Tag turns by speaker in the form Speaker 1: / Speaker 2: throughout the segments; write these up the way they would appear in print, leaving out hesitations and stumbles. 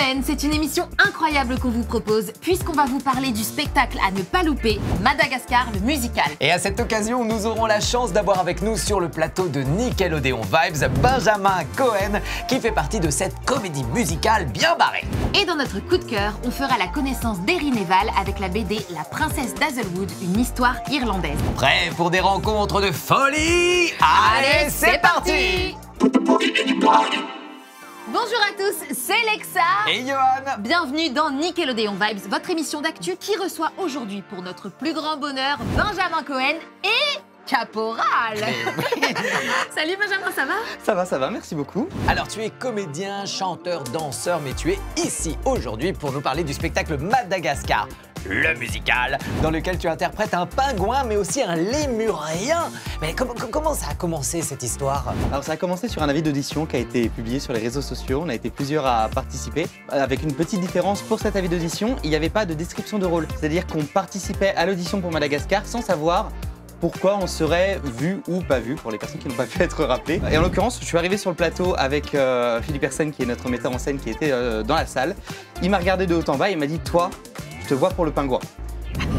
Speaker 1: semaine, c'est une émission incroyable qu'on vous propose puisqu'on va vous parler du spectacle à ne pas louper, Madagascar le musical.
Speaker 2: Et à cette occasion, nous aurons la chance d'avoir avec nous sur le plateau de Nickelodeon Vibes, Benjamin Cohen, qui fait partie de cette comédie musicale bien barrée.
Speaker 1: Et dans notre coup de cœur, on fera la connaissance d'Erin Neval avec la BD La Princesse d'Hazelwood, une histoire irlandaise.
Speaker 2: Prêt pour des rencontres de folie? Allez, c'est parti!
Speaker 1: Bonjour à tous, c'est Lexa
Speaker 2: Et Johan.
Speaker 1: Bienvenue dans Nickelodeon Vibes, votre émission d'actu qui reçoit aujourd'hui pour notre plus grand bonheur Benjamin Cohen et Caporal. Salut Benjamin, ça va?
Speaker 3: Ça va, merci beaucoup.
Speaker 2: Alors tu es comédien, chanteur, danseur, mais tu es ici aujourd'hui pour nous parler du spectacle Madagascar, le musical, dans lequel tu interprètes un pingouin mais aussi un lémurien. Mais comment ça a commencé cette histoire?
Speaker 3: Alors ça a commencé sur un avis d'audition qui a été publié sur les réseaux sociaux. On a été plusieurs à participer. Avec une petite différence pour cet avis d'audition, il n'y avait pas de description de rôle. C'est-à-dire qu'on participait à l'audition pour Madagascar sans savoir pourquoi on serait vu ou pas vu, pour les personnes qui n'ont pas pu être rappelées. Et en l'occurrence, je suis arrivé sur le plateau avec Philippe Hersen, qui est notre metteur en scène, qui était dans la salle. Il m'a regardé de haut en bas et il m'a dit « Toi, je te vois pour le pingouin ».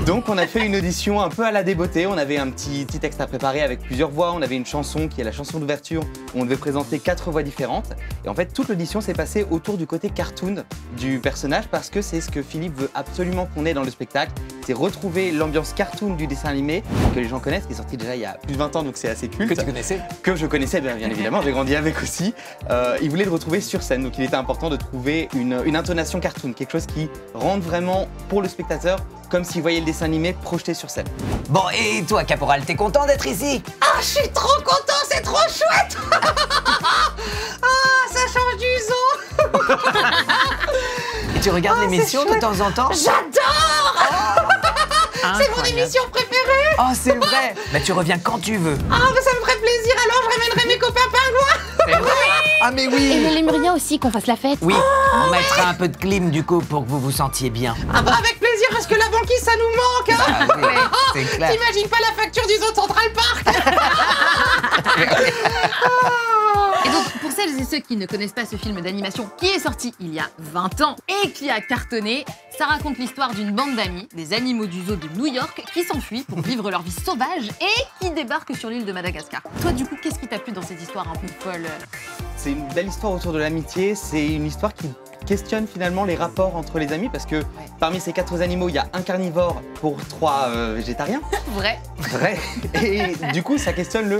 Speaker 3: Donc on a fait une audition un peu à la débeauté, on avait un petit texte à préparer avec plusieurs voix, on avait une chanson qui est la chanson d'ouverture où on devait présenter 4 voix différentes. Et en fait toute l'audition s'est passée autour du côté cartoon du personnage parce que c'est ce que Philippe veut absolument qu'on ait dans le spectacle, c'est retrouver l'ambiance cartoon du dessin animé que les gens connaissent, qui est sorti déjà il y a plus de 20 ans donc c'est assez culte.
Speaker 2: Que tu connaissais? Que
Speaker 3: je connaissais bien évidemment, j'ai grandi avec aussi. Il voulait le retrouver sur scène, donc il était important de trouver une intonation cartoon, quelque chose qui rende vraiment pour le spectateur comme s'il voyait le dessin animé projeté sur scène.
Speaker 2: Bon, et toi, Caporal, t'es content d'être ici?
Speaker 4: Ah, je suis trop content, c'est trop chouette. Ah, ça change du son.
Speaker 2: Et tu regardes l'émission de temps en temps?
Speaker 4: J'adore. C'est mon émission préférée.
Speaker 2: Oh, c'est vrai. Bah, tu reviens quand tu veux.
Speaker 4: Ah, bah, ça me ferait plaisir, alors je ramènerai mes copains pingouins.
Speaker 2: Ah, mais oui.
Speaker 5: Et les lémuriens aussi, qu'on fasse la fête.
Speaker 2: Oui, on mettra un peu de clim du coup pour que vous vous sentiez bien.
Speaker 4: Ah bah avec plaisir, parce que la banquise, ça nous manque. Hein.
Speaker 2: Ah, oui, c'est clair.
Speaker 4: T'imagines pas la facture du Zoo Central Park.
Speaker 1: Et donc, pour celles et ceux qui ne connaissent pas ce film d'animation qui est sorti il y a 20 ans et qui a cartonné, ça raconte l'histoire d'une bande d'amis, des animaux du zoo de New York, qui s'enfuient pour vivre leur vie sauvage et qui débarquent sur l'île de Madagascar. Toi, du coup, qu'est-ce qui t'a plu dans cette histoire un peu folle?
Speaker 3: C'est une belle histoire autour de l'amitié, c'est une histoire qui questionne finalement les rapports entre les amis parce que parmi ces 4 animaux, il y a un carnivore pour 3 végétariens.
Speaker 1: Vrai.
Speaker 3: Vrai. Et du coup, ça questionne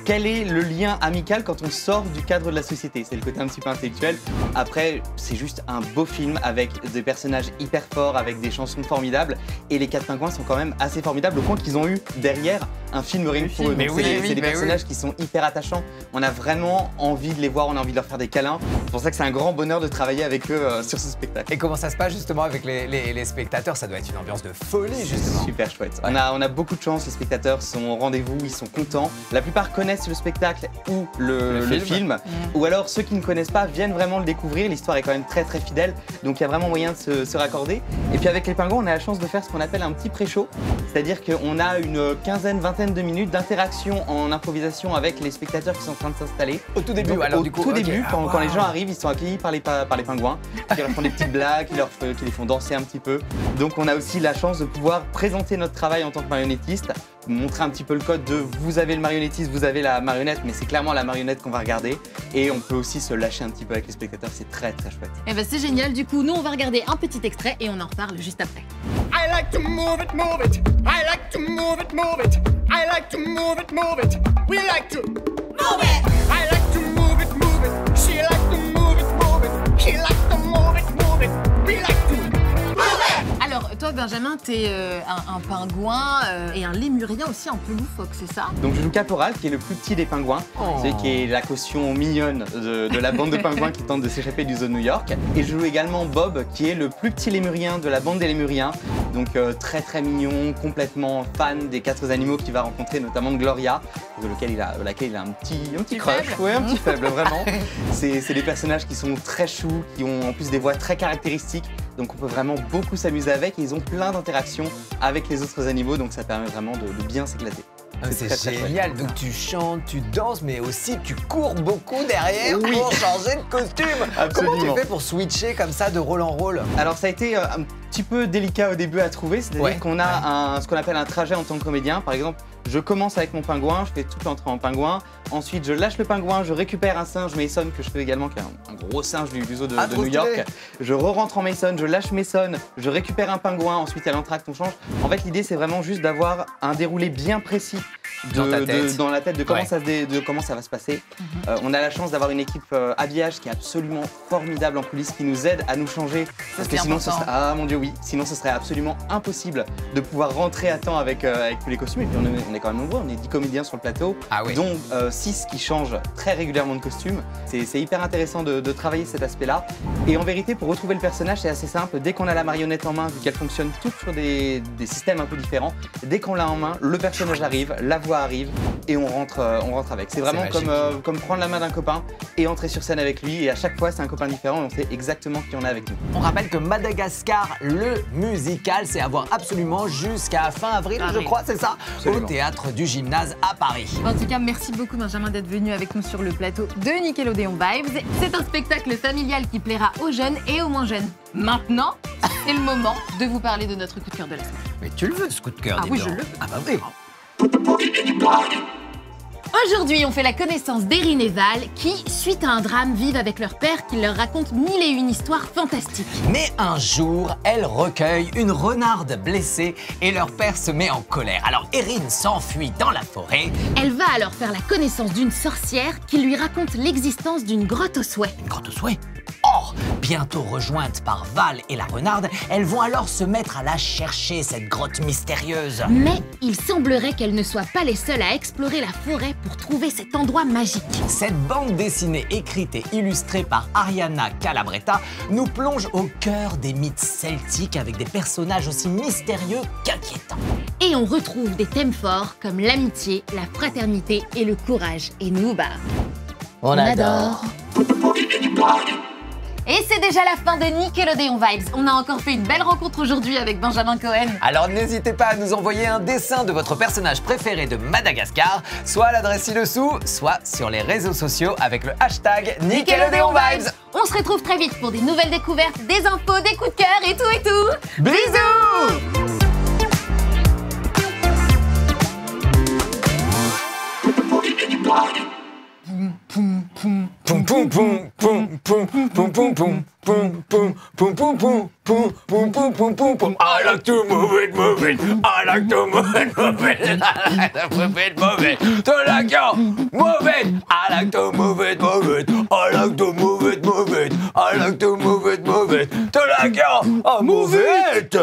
Speaker 3: quel est le lien amical quand on sort du cadre de la société? C'est le côté un petit peu intellectuel. Après, c'est juste un beau film avec des personnages hyper forts, avec des chansons formidables. Et les 4 pingouins sont quand même assez formidables au point qu'ils ont eu derrière un film rien que pour eux. C'est des personnages qui sont hyper attachants. On a vraiment envie de les voir, on a envie de leur faire des câlins. C'est pour ça que c'est un grand bonheur de travailler avec eux sur ce spectacle.
Speaker 2: Et comment ça se passe justement avec les spectateurs? Ça doit être une ambiance de folie justement.
Speaker 3: Super chouette. On a beaucoup de chance, les spectateurs sont au rendez-vous, ils sont contents. La plupart connaissent le spectacle ou le film. Ou alors ceux qui ne connaissent pas viennent vraiment le découvrir. L'histoire est quand même très fidèle, donc il y a vraiment moyen de se raccorder. Et puis avec les pingouins, on a la chance de faire ce qu'on appelle un petit pré-show, c'est-à-dire qu'on a une quinzaine, vingtaine de minutes d'interaction en improvisation avec les spectateurs qui sont en train de s'installer.
Speaker 2: Au tout début,
Speaker 3: donc,
Speaker 2: alors
Speaker 3: au
Speaker 2: du coup,
Speaker 3: tout début, quand les gens arrivent, ils sont accueillis par les pingouins, qui leur font des petites blagues, qui les font danser un petit peu. Donc on a aussi la chance de pouvoir présenter notre travail en tant que marionnettiste, montrer un petit peu le code de vous avez le marionnettiste, vous avez la marionnette, mais c'est clairement la marionnette qu'on va regarder. Et on peut aussi se lâcher un petit peu avec les spectateurs, c'est très chouette.
Speaker 1: Eh ben c'est génial, du coup, nous on va regarder un petit extrait et on en reparle juste après.
Speaker 6: I like to move it, move it. I like to move it, move it. I like to move it, move it. We like to move it. I like to move it, move it. She like to move it, move it. He like to move it, move it. We like to move it.
Speaker 1: Alors, toi Benjamin, t'es un pingouin et un lémurien aussi un peu loufoque, c'est ça?
Speaker 3: Donc je joue Caporal, qui est le plus petit des pingouins, celui qui est la caution mignonne de la bande de pingouins qui tente de s'échapper du zoo de New York. Et je joue également Bob, qui est le plus petit lémurien de la bande des lémuriens, donc très mignon, complètement fan des 4 animaux qu'il va rencontrer, notamment de Gloria, de laquelle il a un petit crush, un petit faible vraiment. C'est des personnages qui sont très choux, qui ont en plus des voix très caractéristiques, donc on peut vraiment beaucoup s'amuser avec et ils ont plein d'interactions avec les autres animaux, donc ça permet vraiment de bien s'éclater.
Speaker 2: C'est
Speaker 3: très, très
Speaker 2: génial,
Speaker 3: chouette.
Speaker 2: donc tu chantes, tu danses, mais aussi tu cours beaucoup derrière
Speaker 3: Oui.
Speaker 2: pour changer de costume. Comment
Speaker 3: Absolument.
Speaker 2: tu fais pour switcher comme ça de rôle en rôle?
Speaker 3: Alors ça a été un petit peu délicat au début à trouver, c'est-à-dire
Speaker 2: Ouais.
Speaker 3: qu'on a ce qu'on appelle un trajet en tant que comédien. Par exemple, je commence avec mon pingouin, je fais toute l'entrée en pingouin. Ensuite, je lâche le pingouin, je récupère un singe Mason que je fais également, qui est un gros singe du zoo de
Speaker 2: trop
Speaker 3: New York.
Speaker 2: stylé.
Speaker 3: Je re-rentre en Mason, je lâche Mason, je récupère un pingouin. Ensuite, à l'entracte, on change. En fait, l'idée, c'est vraiment juste d'avoir un déroulé bien précis
Speaker 2: Dans ta tête.
Speaker 3: dans la tête de comment,
Speaker 2: Ouais.
Speaker 3: de comment ça va se passer. On a la chance d'avoir une équipe habillage qui est absolument formidable en coulisses, qui nous aide à nous changer. Parce que
Speaker 1: c'est
Speaker 3: sinon, ce
Speaker 1: important.
Speaker 3: serait, ah mon Dieu, oui. Sinon, ce serait absolument impossible de pouvoir rentrer à temps avec tous les costumes. Et puis, on est quand même nombreux. On est 10 comédiens sur le plateau,
Speaker 2: Ah oui.
Speaker 3: dont 6 qui changent très régulièrement de costume. C'est hyper intéressant de travailler cet aspect-là. Et en vérité, pour retrouver le personnage, c'est assez simple. Dès qu'on a la marionnette en main, vu qu'elle fonctionne toutes sur des systèmes un peu différents, dès qu'on l'a en main, le personnage arrive, la voix arrive et on rentre avec. C'est vraiment
Speaker 2: magique.
Speaker 3: comme prendre la main d'un copain et entrer sur scène avec lui. Et à chaque fois, c'est un copain différent et on sait exactement qui on a avec nous.
Speaker 2: On rappelle que Madagascar, le musical, c'est à voir absolument jusqu'à fin avril, je
Speaker 1: Avril.
Speaker 2: crois, c'est ça,
Speaker 3: Absolument.
Speaker 2: au Théâtre du Gymnase à Paris.
Speaker 1: En tout cas, merci beaucoup Benjamin d'être venu avec nous sur le plateau de Nickelodeon Vibes. C'est un spectacle familial qui plaira aux jeunes et aux moins jeunes. Maintenant, c'est le moment de vous parler de notre coup de cœur de la semaine.
Speaker 2: Mais tu le veux, ce coup de cœur,
Speaker 1: Ah
Speaker 2: dis
Speaker 1: oui,
Speaker 2: donc.
Speaker 1: je le veux.
Speaker 2: Ah bah oui.
Speaker 1: Aujourd'hui, on fait la connaissance d'Erin et Val qui, suite à un drame, vivent avec leur père qui leur raconte mille et une histoires fantastiques.
Speaker 2: Mais un jour, elle recueille une renarde blessée et leur père se met en colère. Alors Erin s'enfuit dans la forêt.
Speaker 5: Elle va alors faire la connaissance d'une sorcière qui lui raconte l'existence d'une grotte aux souhaits.
Speaker 2: Une grotte au souhait. Or, bientôt rejointe par Val et la renarde, elles vont alors se mettre à la chercher, cette grotte mystérieuse.
Speaker 5: Mais il semblerait qu'elles ne soient pas les seules à explorer la forêt pour trouver cet endroit magique.
Speaker 2: Cette bande dessinée écrite et illustrée par Ariana Calabretta nous plonge au cœur des mythes celtiques avec des personnages aussi mystérieux qu'inquiétants.
Speaker 5: Et on retrouve des thèmes forts comme l'amitié, la fraternité et le courage. Et nous, bah, on adore. Et c'est déjà la fin de Nickelodeon Vibes. On a encore fait une belle rencontre aujourd'hui avec Benjamin Cohen.
Speaker 2: Alors n'hésitez pas à nous envoyer un dessin de votre personnage préféré de Madagascar, soit à l'adresse ci-dessous, soit sur les réseaux sociaux avec le hashtag Nickelodeon Vibes.
Speaker 5: On se retrouve très vite pour des nouvelles découvertes, des infos, des coups de cœur et tout et tout.
Speaker 2: Bisous! Poum poum poum poum poum poum poum poum poum poum poum poum poum poum poum poum poum poum. I like to move it, move it. I like to move it, move it. I like to move it, move it. To like you, move it. I like to move it, move it. I like to move it, move it. I like to move it, move it. To like you, move it.